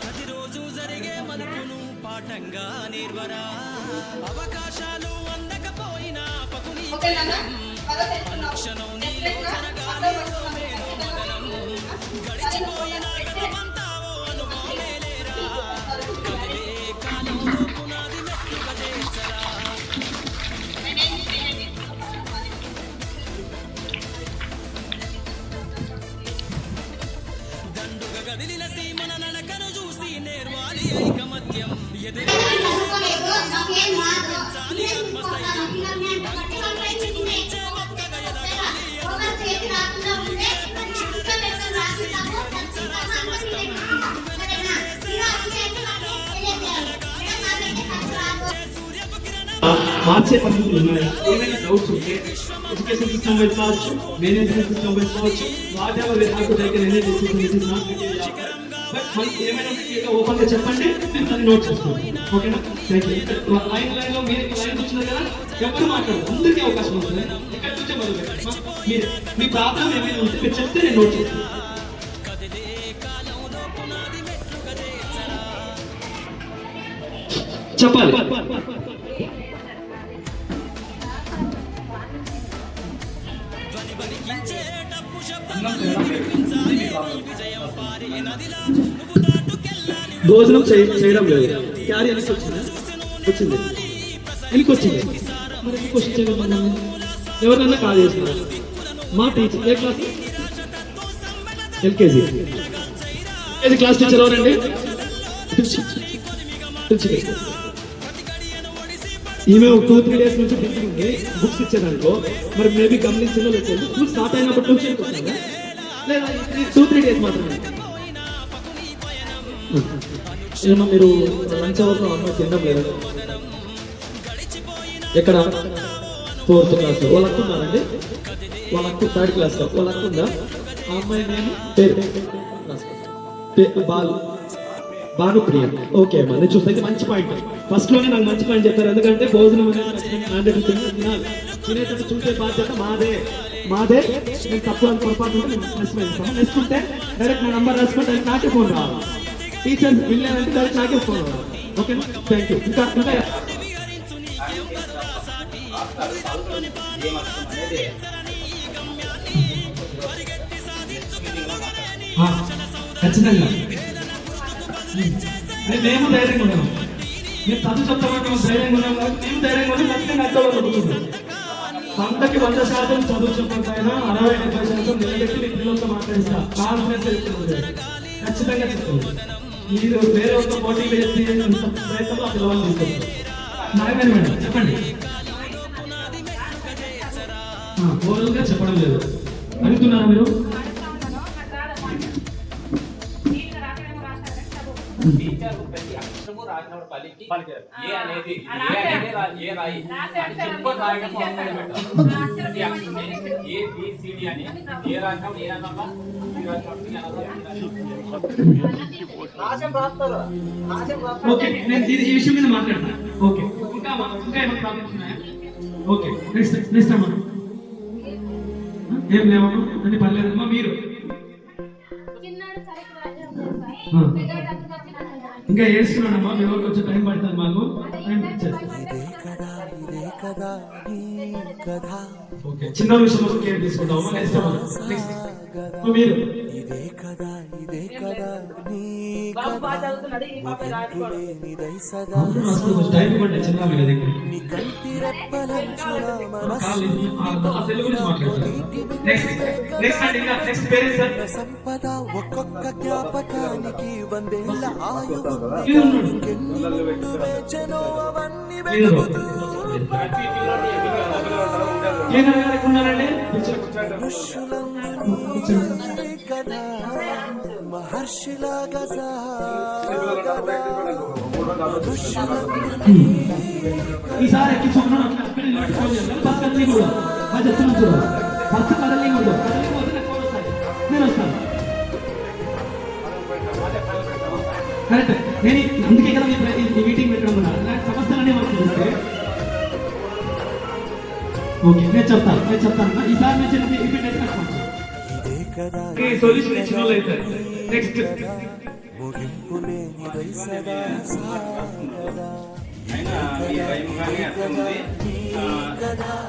ప్రతిరోజు జరిగే మలుపును పాఠంగా నిర్వరా అవకాశాలు అందకపోయినా పకుని అనుక్షణం నీలో జరగాలి మదనం గడిచిపోయిన గతమంతావో అనుభవమేలేరా కదిలే కాలంలో పునాది మెట్టుగా చేసరా దండుగా గదిలిన సీమన నడకను చూసి నేర్వాలి ఐకమత్యం మార్చే పరిస్థితులు ఉన్నాయి. ఏమైనా డౌట్స్ ఉంటే ఎడ్యుకేషన్ సిస్టమ్ వైపు కావచ్చు, మేనేజ్మెంట్ సిస్టమ్ వైపు కావచ్చు, వాట్ ఎవర్ బట్ మనకి ఏమైనా ఓపెన్ గా చెప్పండి, నేను దాన్ని నోట్ చేసుకుంటాను. ఓకేనా? లైన్ లో మీరు లైన్ వచ్చినారు కదా, ఎవరు మాట్లాడదు, అందరికీ అవకాశం ఉంటుంది. ఇక్కడ నుంచే మొదలు మీ ప్రాబ్లం ఏమైనా ఉంటే మీరు చెప్తే నేను నోట్ చేస్తాను. చెప్పాలి. భోజనం చేయడం లేదు, క్యారీ వెనక్కి వచ్చింది వెనక్కి వచ్చింది. మరి క్వశ్చన్ చేయడం ఎవరన్నా కాల్ చేస్తున్నారు. మా టీచర్ ఏ క్లాస్? ఎల్కేజీ క్లాస్ టీచర్ ఎవరండి? ఈమె 2-3 days నుంచి తింటుంది బుక్స్ ఇచ్చేదానికో. మరి మేబీ గమనించిందో లేదు, స్కూల్ స్టార్ట్ అయినప్పటి నుంచి వస్తుందా లేదా 2-3 days మాత్రమే? ఏమో మీరు లంచ్ అవర్లో అమ్మాయి తినడం లేదా? ఎక్కడ? 4th class లో. వాళ్ళ అక్క ఉన్నారండి? వాళ్ళ అక్క 3rd class లో. వాళ్ళ అక్క ఉందా? ఆ అమ్మాయి నేను భానుప్రియ. ఓకే అమ్మా, నేను చూస్తే మంచి పాయింట్. ఫస్ట్ లోనే నాకు మంచి పాయింట్ చెప్పారు. ఎందుకంటే భోజనం అనేది తినాలి, తినేటట్టు చూసే బాధ్యత మాదే. నేను తప్పు అని పొరపాటు నెక్స్ట్ ఉంటే డైరెక్ట్ నా నంబర్ రాసుకుంటే నాకే ఫోన్ రావాలి. టీచర్ వెళ్ళారంటే డైరెక్ట్ నాకే ఫోన్ రావాలి. ఓకేనా? Thank you. ఇంకా ఖచ్చితంగా మేము ధైర్యంగా ఉన్నాం. మేము చదువు చెప్తామంటే ధైర్యంగా ఉన్నాం కాబట్టి మేము ధైర్యంగా ఉన్నాం. ఖచ్చితంగా అర్థం 100% చదువు చెప్పకపోయినా 60-70% నిలబెట్టి మీ పిల్లలతో మాట్లాడిస్తా. కాన్ఫిడెన్స్ చెప్తుంది, ఖచ్చితంగా చెప్తుంది. మీరు వేరే ఒక పోటీ వేసి ప్రయత్నంలో ఆ పిల్లవాళ్ళు తీసుకొస్తారు. నాయన మేడం చెప్పండి. ఓరల్గా చెప్పడం లేదు అడుగుతున్నారా మీరు? ప్రతి అక్షరము రాసినప్పుడు పలికి ఏ అనేది ఏ రాయి చెప్పుకొని రాయడం ప్రతి అక్షరం ఏ బి సి డి అని ఏ రాసినప్పుడు ఏ అన్నమా ఓకే, నేను ఈ విషయం మీద మాట్లాడతాను. ఓకే, ఇంకా ఏమైనా ప్రాబ్లమ్స్ ఉన్నాయా? ఓకే, నెక్స్ట్ అమ్మా. ఏం లేవమ్మా, అన్ని పర్లేదమ్మా. మీరు ఇంకా వేస్తున్నాడమ్మా, మేము కొంచెం టైం పడుతుంది, మాకు చిన్న విషయంలో కేర్ తీసుకుంటామమ్మా. మీరు టైం ఇవ్వండి చిన్న మీ దగ్గర. సంపద ఒక్కొక్క జ్ఞాపకానికి 100 ఏళ్ల ఆయువు అవన్నీ మహర్షిలాగా సాగదా ఈసారి ఎక్కి చూడడం ఫస్ట్ కదలింగ్ కూడా మా చెప్తున్నాను చూడ ఫస్ట్ కదలింగ్ కూడా కదలింగ్ పోతే నాకు ఫోన్ వస్తాయి నేను వస్తాను కరెక్ట్ నేను అందుకే కదా ఈ మీటింగ్ పెట్టడం కూడా ఇలాంటి సమస్యలనే మనకు చూస్తే ఓకే నేను చెప్తాను ఈసారి నుంచి రిపీట్ అయితే నాకు ఇదే కదా సొల్యూషన్ ఇచ్చిన వాళ్ళు అయితే నెక్స్ట్ ముగింపు లేనిదై సదా సాగదా అయినా ఈ భయం కానీ అర్థం ఉంది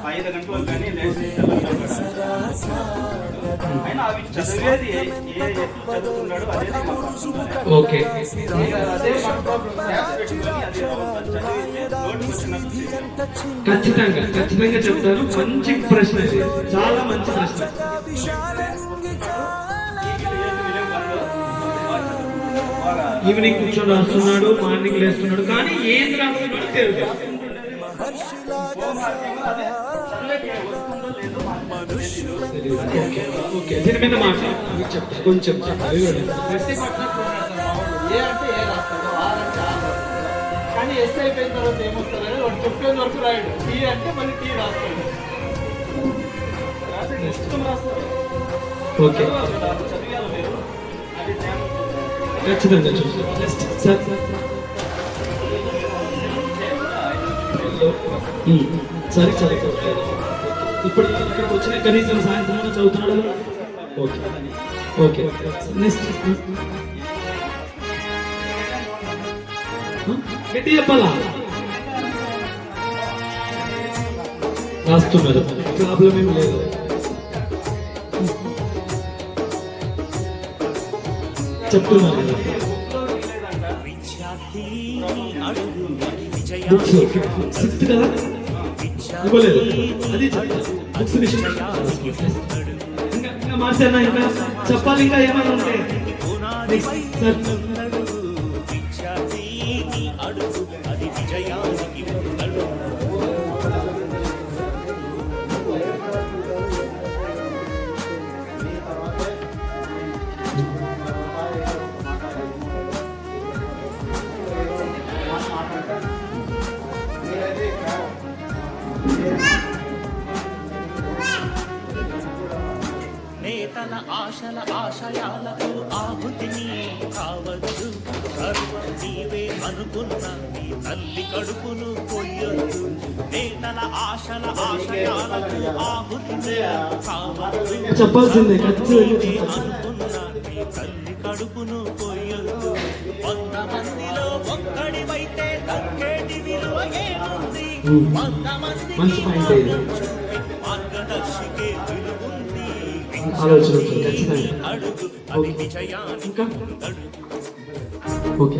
5 గంటలకు కానీ అయినా అవి చదివేది ఏ ఎత్తు చదువుతున్నాడు అనేది మాకు అర్థం కాదు. ఓకే అదే మనకు క్లాస్ పెట్టుకొని అది చదివితే నోట్ వచ్చినట్టు ఖచ్చితంగా చెప్తాను మంచి ప్రశ్న ఇది చాలా మంచి ప్రశ్న ఈవినింగ్ కూర్చొని రాస్తున్నాడు మార్నింగ్ లేస్తున్నాడు కానీ ఏం రాస్తున్నాడు తెలియదు ఓకే దీని మీద మాట్లాడు చెప్తా కొంచెం ఏ అంటే ఏ రాస్తాడు ఆర్ అంటే ఆర్ రాస్తాడు కానీ ఎస్ అయిపోయిన తర్వాత ఏమొస్తాడని వాడు చెప్పేది వరకు రాయడు టీ అంటే మళ్ళీ టీ రాస్తాడు పుస్తకం రాస్తాడు ఓకే చదివాను మీరు అది ఖచ్చితంగా చూస్తాను సార్ సరే ఇప్పుడు ఇక్కడికి వచ్చిన కనీసం సాయంత్రం చదువుతున్నాడు ఓకే నెక్స్ట్ గట్టి చెప్పాలా రాస్తున్నారు ప్రాబ్లం ఏం లేదు చెప్తున్నారు సిక్స్త్ కదా ఇవ్వలేదు అది బుక్స్ విషయం ఇంకా మార్చానా ఇంకా చెప్పాలి ఇంకా ఏమైనా ఉంటే సార్ నేతల ఆశల ఆశయాలకు ఆహుతిని కావచ్చు సర్వం నీవే అనుకున్న నీ తల్లి కడుపును కొయ్యొద్దు నేతల ఆశల ఆశయాలకు ఆహుతిని కావచ్చు చెప్పాల్సిందే నీవే అనుకున్న నీ తల్లి కడుపును కొయ్యొద్దు 100 మందిలో ఒక్కడివైతే దక్కేటి విలువ ఏముంది 100 మందికి మార్గదర్శికే విలువుంది ఆలోచన ఖచ్చితంగా ఇంకా ఓకే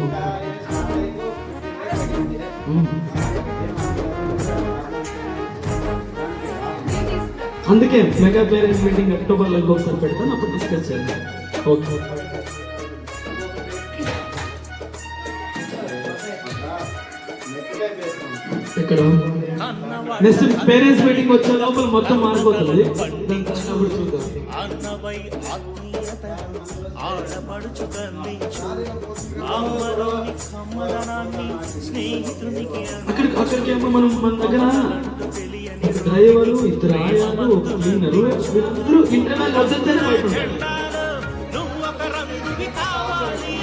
అందుకే మెగా పేరెంట్స్ మీటింగ్ అక్టోబర్లో ఒకసారి పెడతాను అప్పుడు డిస్కస్ చేద్దాం ఓకే ఇక్కడ నెక్స్ట్ పేరెంట్స్ మీటింగ్ వచ్చే లోపల మొత్తం మారిపోతుంది అప్పుడు చూద్దాం అన్నవై ఆత్మీయతను ఆడపడుచు కల్లించు అమ్మలోని కమ్మదనాన్ని స్నేహితునికి అక్కడికేమో మన దగ్గర డ్రైవరు 2 ఆయాలు 1 క్లీనరు వీళ్ళందరూ ఇంటర్నల్ వద్దనే బయట ఉంటారు నువ్వు ఒక రంగువి కావాలి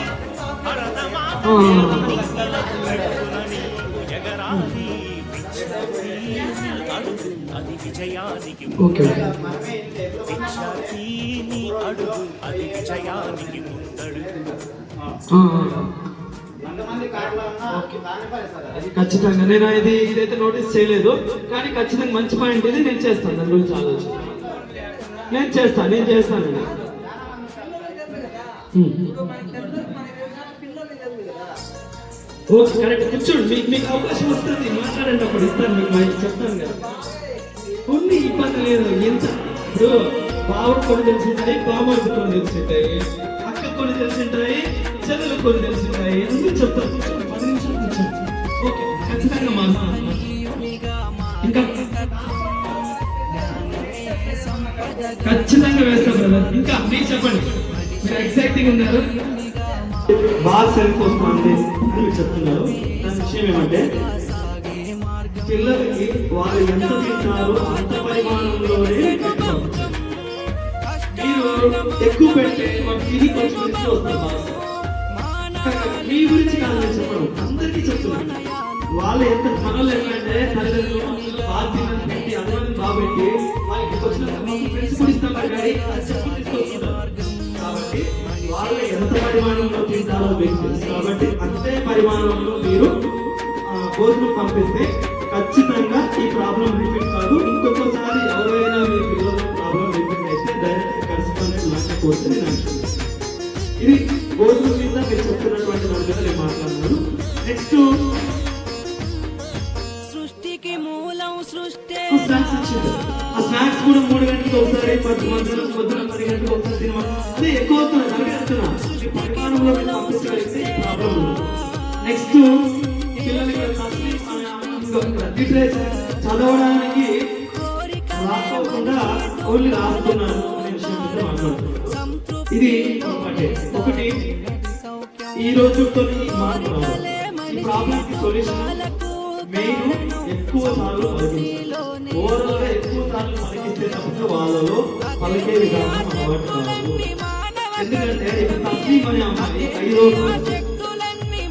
ఎగరాలి అడుగు అది విజయానికి ఓకే నీ అడుగు అది విజయానికి ముందడుగు ఖచ్చితంగా నేను ఇదైతే నోటీస్ చేయలేదు కానీ ఖచ్చితంగా మంచి పాయింట్ ఇది నేను చేస్తాను దాని గురించి ఆలోచన నేను చేస్తాను ఓకే కరెక్ట్ కూర్చోండి మీకు అవకాశం వస్తుంది మాట్లాడండి అప్పుడు ఇస్తాను మీకు చెప్తాను కదా కొన్ని ఇబ్బంది లేదు ఎంత ఇప్పుడు బావుడు కొన్ని తెలిసింటాయి బామ్మకి కొన్ని తెలిసింటాయి అక్క కొన్ని తెలిసింటాయి చెల్లెలు కొన్ని తెలిసింటాయి అందుకు చెప్తాను 10 నిమిషాలు కూర్చోండి ఓకే ఖచ్చితంగా మాట్లాడతాను ఇంకా ఖచ్చితంగా వేస్తాం బ్రదర్ ఇంకా మీరు చెప్పండి మీరు ఎగ్జైటింగ్ ఉన్నారు, బాగా సెల్ఫ్ వస్తుంది అని మీరు చెప్తున్నారు. దాని విషయం ఏమంటే పిల్లలకి వాళ్ళు ఎంత తింటారో అంత పరిమాణంలోనే పెట్టుకోవాలి. మీరు ఎక్కువ పెడితే వాళ్ళు తిరిగి కొంచెం ఇస్తూ వస్తారు బాగా. మీ గురించి కాదు నేను చెప్పడం, అందరికీ చెప్తున్నాను. వాళ్ళు ఎంత మనలు ఏంటంటే తల్లిదండ్రులు బాగా తిన్నది పెట్టి అందరిని బాగా పెట్టి వాళ్ళకి వచ్చిన ఫ్రెండ్స్ కూడా ఇస్తారు కానీ తీసుకొస్తుంటారు. కాబట్టి వాళ్ళు ఎంత పరిమాణంలో తింటారో మీకు తెలుసు. కాబట్టి అంతే పరిమాణంలో మీరు భోజనం పంపిస్తే ఖచ్చితంగా ఈ ప్రాబ్లం రిపీట్ కాదు. ఇంకొకసారి ఎవరైనా మీ పిల్లల ప్రాబ్లం రిపీట్ అయితే డైరెక్ట్ కరెస్పాండెంట్ లాంటి కోర్సు నేను అంటున్నాను. ఇది భోజనం మీద మీరు చెప్తున్నటువంటి దాని మీద నేను మాట్లాడుతున్నాను. నెక్స్ట్ స్నాక్స్ ఇచ్చింది. ఆ స్నాక్స్ కూడా 3 గంటలకు ఒకసారి, పొద్దున 10 గంటలకు ఒకసారి తినమని. అదే ఎక్కువ అవుతుంది జరిగేస్తున్నా ఈ పరిమాణంలో మీరు పంపించగలిగితే ప్రాబ్లం ఉంది. నెక్స్ట్ పిల్లలకి చదవడానికి రాసుకోకుండా ఓన్లీ రాస్తున్నారు అనే విషయం మీద మాట్లాడుతున్నారు. ఇది ఒకటి ఈ రోజుతో మార్పు రావాలి. ఈ ప్రాబ్లం కి సొల్యూషన్ మెయిన్ ఎక్కువ సార్లు పలికించాలి. ఓవరాల్ గా ఎక్కువ సార్లు పలికిస్తే తప్ప వాళ్ళలో పలికే విధానం అలవాటు కాదు. ఎందుకంటే ఇప్పుడు తస్లీం అనే అమ్మాయి 5 రోజులు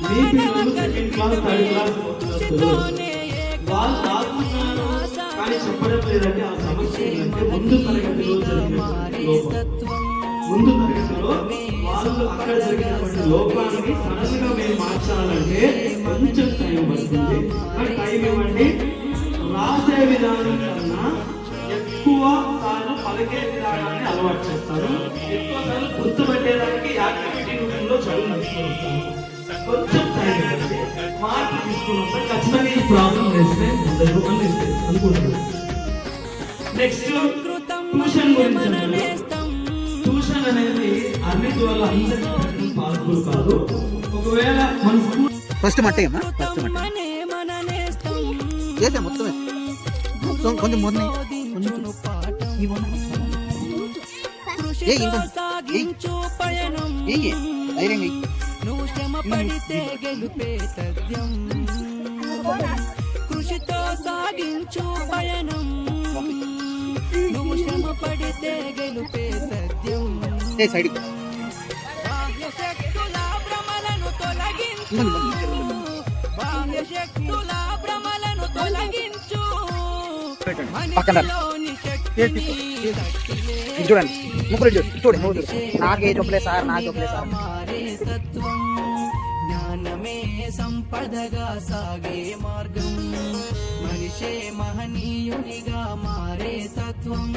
మీ పిల్లలు సెకండ్ క్లాస్ థర్డ్ క్లాస్ వాళ్ళు రాస్తున్నారు కానీ చెప్పడం లేదంటే ఆ సమస్య ఏంటంటే ముందు తరగతిలో జరిగిన లోపం. ముందు తరగతిలో వాళ్ళు అక్కడ జరిగినటువంటి లోపాన్ని సడన్ గా మేము మార్చాలంటే కొంచెం టైం పడుతుంది. టైం ఇవ్వండి. రాసే విధానం కన్నా ఎక్కువ సార్లు పలికే విధానాన్ని అలవాటు చేస్తారు. ఎక్కువ సార్లు గుర్తుపెట్టేదానికి యాక్టివిటీ రూపంలో చదువు తీసుకొని వస్తారు. కొంచెం టైం ఇవ్వండి, మార్పు తీసుకుని వస్తారు. ఖచ్చితంగా ఈ ప్రాబ్లం వేస్తే ఉండదు అని అనుకుంటున్నాను. నెక్స్ట్ ట్యూషన్ గురించి. ట్యూషన్ అనేది అన్నిటి వల్ల అందరికీ పాసిబుల్ కాదు. ఒకవేళ మన స్కూల్ ఫస్ట్ మట్టేయమ్మా, ఫస్ట్ మట్టే చేసా మొత్తమే కొంచెం మొన్న కృషితో సాగించు పయనం నువ్వు శ్రమ పడితే గెలుపే సత్యం. సైడ్ బాహ్య శక్తుల భ్రమలను తొలగించు, బాహ్య శక్తుల భ్రమలను తొలగించు, మనిషిలోని శక్తిని చూడండి ముగ్గురు చూడండి నాకే చొప్పులే సార్, నా చొప్పులే సార్. మారే తత్వం జ్ఞానమే సంపదగా సాగే మార్గం, మనిషే మహనీయునిగా మారే తత్వం.